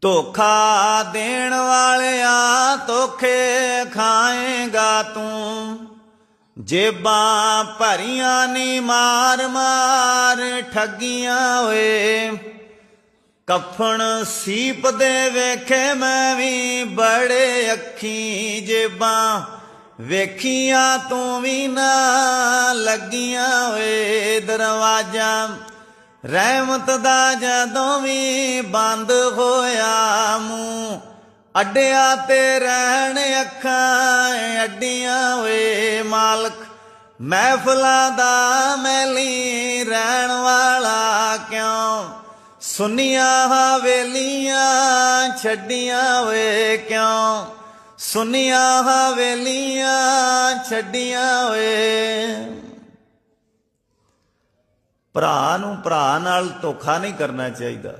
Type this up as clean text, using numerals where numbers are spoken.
ਧੋਖਾ ਦੇਣ ਵਾਲਿਆ ਧੋਖੇ ਖਾਏਗਾ ਤੂੰ। ਜੇਬਾਂ ਭਰੀਆਂ ਨੀ ਮਾਰ ਮਾਰ ਠੱਗੀਆਂ ਓਏ। ਕਫਨ ਸੀਪ ਦੇ ਵੇਖੇ ਮੈਂ ਵੀ ਬੜੇ ਅੱਖੀਂ ਜੇਬਾਂ ਵੇਖੀਆਂ ਤੂੰ ਵੀ ਨਾ ਲੱਗੀਆਂ ਓਏ। ਦਰਵਾਜ਼ਾ ਰਹਿਮਤ ਦਾ ਜਦੋਂ ਵੀ ਬੰਦ ਹੋਇਆ ਮੂੰਹ ਅੱਡਿਆ ਤੇ ਰਹਿਣ ਅੱਖਾਂ ਅੱਡੀਆਂ ਓਏ। ਮਾਲਕ ਮਹਿਫਲਾਂ ਦਾ ਮੈਲੀ ਰਹਿਣ ਵਾਲਾ ਕਿਉਂ ਸੁੰਨੀਆਂ ਹਵੇਲੀਆਂ ਛੱਡੀਆਂ ਓਏ। ਕਿਉਂ ਸੁੰਨੀਆਂ ਹਵੇਲੀਆਂ ਛੱਡੀਆਂ ਓਏ। ਭਰਾ ਨੂੰ ਭਰਾ ਨਾਲ ਧੋਖਾ ਨਹੀਂ ਕਰਨਾ ਚਾਹੀਦਾ।